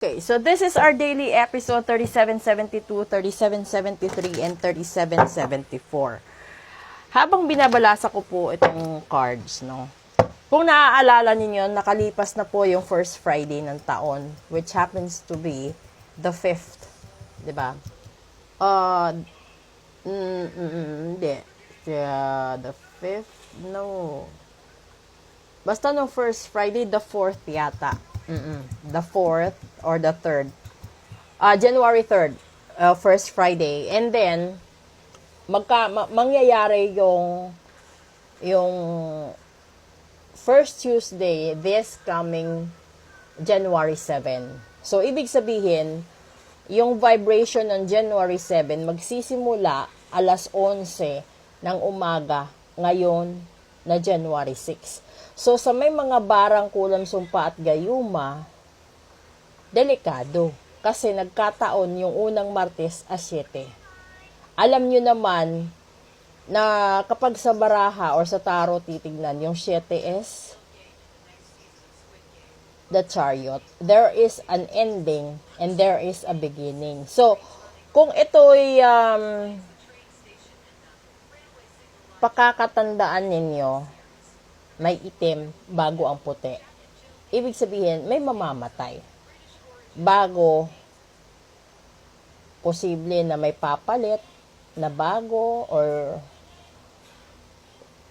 Okay, so this is our daily episode 3772, 3773, and 3774. Habang binabalasa ko po itong cards, no? Kung naaalala ninyo, nakalipas na po yung first Friday ng taon, which happens to be the 5th, di ba? Hindi. The 5th, no. Basta no first Friday, the 4th yata. The 4th or the 3rd. January 3rd, first Friday. And then, mangyayari yung first Tuesday, this coming January 7. So, ibig sabihin, yung vibration ng January 7, magsisimula alas 11 ng umaga ngayon na January 6. So, sa may mga barang kulam, sumpa at gayuma, delikado. Kasi nagkataon yung unang Martes as 7. Alam nyo naman na kapag sa baraha or sa tarot titignan, yung 7 is the Chariot. There is an ending and there is a beginning. So, kung ito'y pakakatandaan ninyo, may itim bago ang puti. Ibig sabihin, may mamamatay. Bago, posible na may papalit na bago, or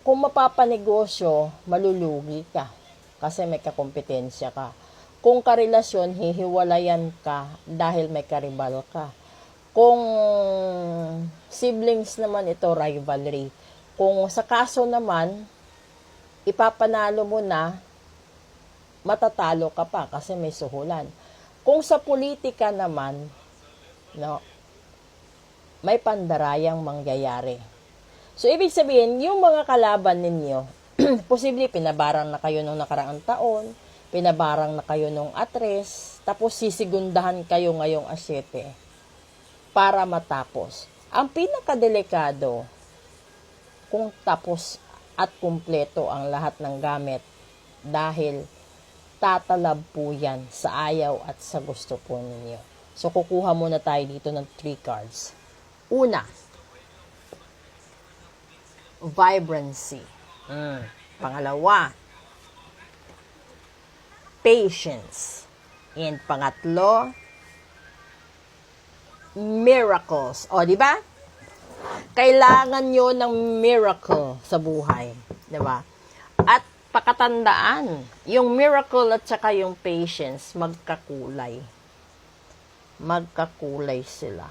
kung mapapanegosyo, malulugi ka kasi may kakompetensya ka. Kung karelasyon, hihiwalayan ka dahil may karibal ka. Kung siblings naman, ito rivalry. Kung sa kaso naman, ipapanalo mo na, matatalo ka pa kasi may suhulan. Kung sa politika naman, no, may pandarayang mangyayari. So, ibig sabihin, yung mga kalaban ninyo, posible pinabarang na kayo nung nakaraang taon, pinabarang na kayo nung atres, tapos sisigundahan kayo ngayong asyete para matapos. Ang pinakadelikado, kung tapos at kumpleto ang lahat ng gamit, dahil tatalab po yan sa ayaw at sa gusto po ninyo. So, kukuha muna tayo dito ng 3 cards. Una, vibrancy. Pangalawa, patience. And pangatlo, miracles. O, di ba? Kailangan nyo ng miracle sa buhay. Diba? At pakatandaan, yung miracle at saka yung patience, magkakulay. Magkakulay sila.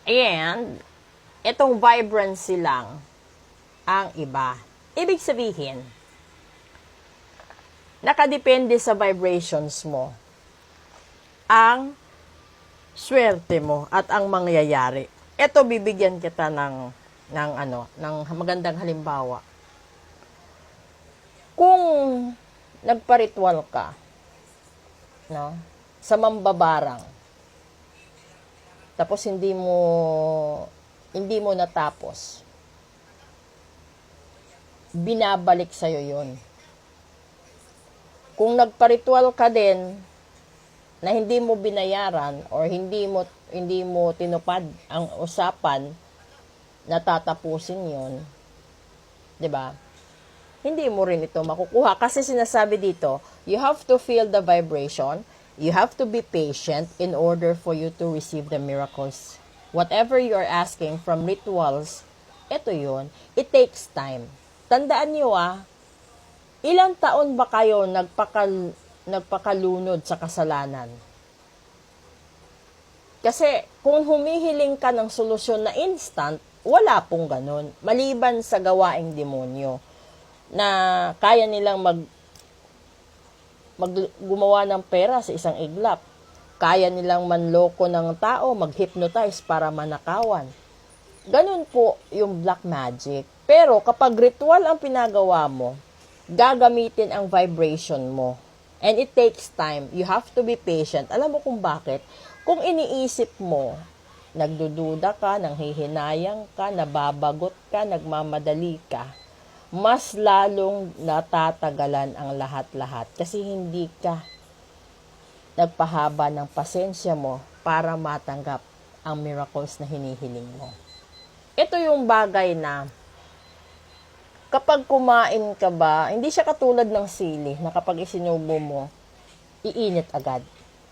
And, itong vibrancy lang ang iba. Ibig sabihin, nakadepende sa vibrations mo ang swerte mo at ang mangyayari. Ito, bibigyan kita ng magandang halimbawa. Kung nagparitwal ka, no, sa mambabarang, tapos hindi mo natapos, binabalik sa'yo yun. Kung nagparitwal ka din na hindi mo binayaran or hindi mo tinupad ang usapan na tatapusin yun, 'di ba? Hindi mo rin ito makukuha kasi sinasabi dito, you have to feel the vibration, you have to be patient in order for you to receive the miracles. Whatever you are asking from rituals, ito yun. It takes time. Tandaan niyo ilang taon ba kayo nagpakalunod sa kasalanan? Kasi kung humihiling ka ng solusyon na instant, wala pong ganun. Maliban sa gawaing demonyo na kaya nilang gumawa ng pera sa isang iglap. Kaya nilang manloko ng tao, mag-hypnotize para manakawan. Ganun po yung black magic. Pero kapag ritual ang pinagawa mo, gagamitin ang vibration mo. And it takes time. You have to be patient. Alam mo kung bakit? Kung iniisip mo, nagdududa ka, nanghihinayang ka, nababagot ka, nagmamadali ka, mas lalong natatagalan ang lahat-lahat kasi hindi ka nagpahaba ng pasensya mo para matanggap ang miracles na hinihiling mo. Ito yung bagay na kapag kumain ka ba, hindi siya katulad ng sili na kapag isinubo mo, iinit agad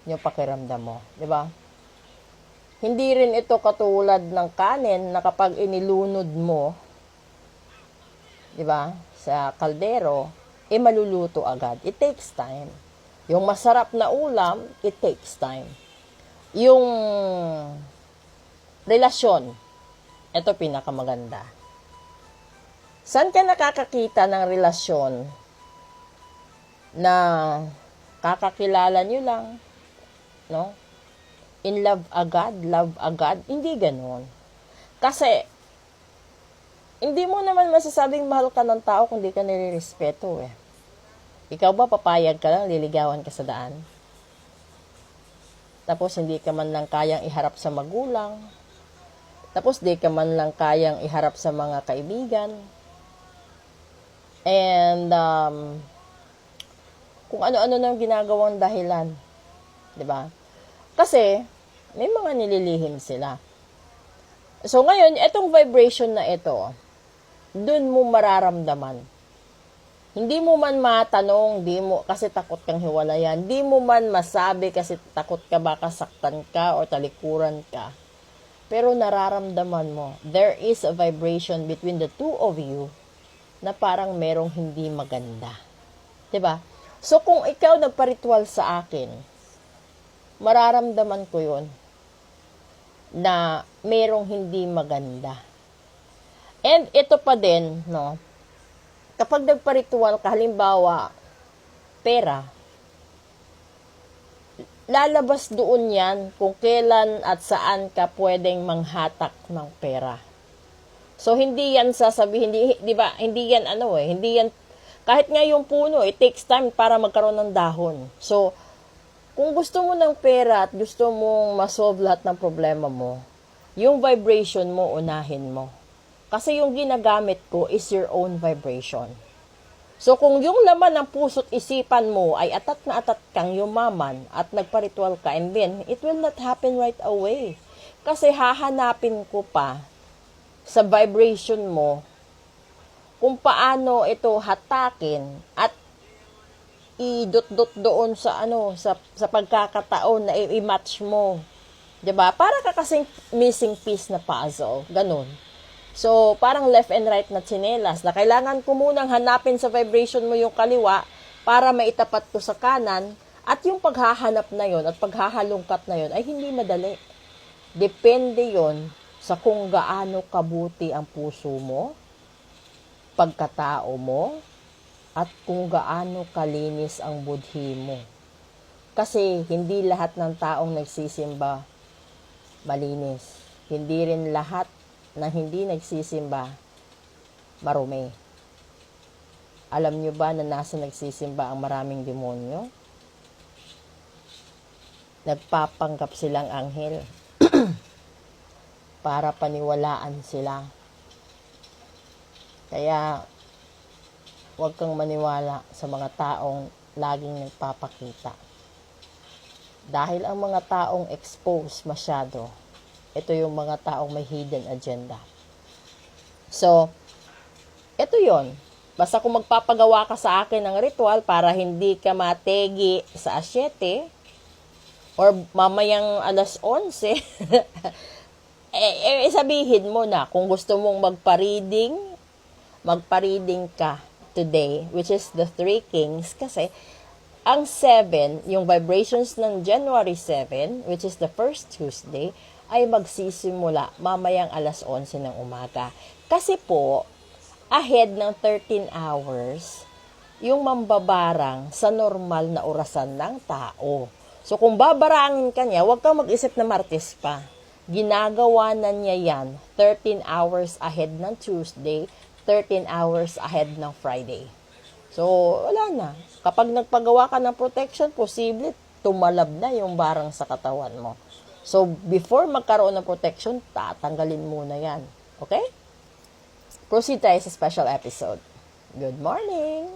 yung pakiramdam mo. Di ba? Hindi rin ito katulad ng kanin na kapag inilunod mo, di ba, sa kaldero, maluluto agad. It takes time. Yung masarap na ulam, it takes time. Yung relasyon, ito pinakamaganda. Saan ka nakakakita ng relasyon na kakakilala nyo lang, no? In love agad, hindi ganon. Kasi, hindi mo naman masasabing mahal ka ng tao kung di ka nilirespeto eh. Ikaw ba papayag ka lang, liligawan ka sa daan? Tapos hindi ka man lang kayang iharap sa magulang. Tapos di ka man lang kayang iharap sa mga kaibigan. And kung ano-ano nang ginagawang dahilan. 'Di ba? Kasi may mga nililihim sila. So ngayon, itong vibration na ito, dun mo mararamdaman. Hindi mo man matanong, di mo kasi takot kang hiwalayan, di mo man masabi kasi takot ka baka saktan ka o talikuran ka. Pero nararamdaman mo, there is a vibration between the two of you na parang merong hindi maganda. 'Di ba? So kung ikaw nagparitual sa akin, mararamdaman ko 'yon na merong hindi maganda. And ito pa din, no? Kapag nagparitual ka, halimbawa, pera, lalabas doon yan kung kailan at saan ka pwedeng manghatak ng pera. So, hindi yan sasabihin, di ba, hindi yan hindi yan, kahit nga yung puno, it takes time para magkaroon ng dahon. So, kung gusto mo ng pera at gusto mong masolve lahat ng problema mo, yung vibration mo, unahin mo. Kasi yung ginagamit ko is your own vibration. So kung yung laman ng puso't isipan mo ay atat na atat kang yumaman at nagparitual ka, and then it will not happen right away. Kasi hahanapin ko pa sa vibration mo kung paano ito hatakin at idot-dot doon sa sa pagkakataon na i-match mo. 'Di ba? Para ka kasing missing piece na puzzle, ganun. So, parang left and right na tsinelas na kailangan ko munang hanapin sa vibration mo yung kaliwa para maitapat ko sa kanan, at yung paghahanap na yon at paghahalungkat na yon ay hindi madali. Depende yon sa kung gaano kabuti ang puso mo, pagkatao mo, at kung gaano kalinis ang budhi mo. Kasi hindi lahat ng taong nagsisimba malinis. Hindi rin lahat na hindi nagsisimba marumi. Alam nyo ba na nasa nagsisimba ang maraming demonyo? Nagpapanggap silang anghel para paniwalaan sila. Kaya huwag kang maniwala sa mga taong laging nagpapakita. Dahil ang mga taong exposed masyado, ito yung mga taong may hidden agenda. So, ito yon. Basta kung magpapagawa ka sa akin ng ritual para hindi ka mategi sa asyete or mamayang alas 11, sabihin mo na kung gusto mong magpa-reading ka today, which is the 3 Kings, kasi ang 7, yung vibrations ng January 7, which is the first Tuesday, ay magsisimula mamayang alas 11 ng umaga. Kasi po, ahead ng 13 hours, yung mambabarang sa normal na orasan ng tao. So, kung babarangin ka niya, huwag kang mag-isip na Martes pa. Ginagawa na niya yan 13 hours ahead ng Tuesday, 13 hours ahead ng Friday. So, wala na. Kapag nagpagawa ka ng protection, posible tumalab na yung barang sa katawan mo. So, before magkaroon ng protection, tatanggalin muna yan. Okay? Proceed tayo sa special episode. Good morning!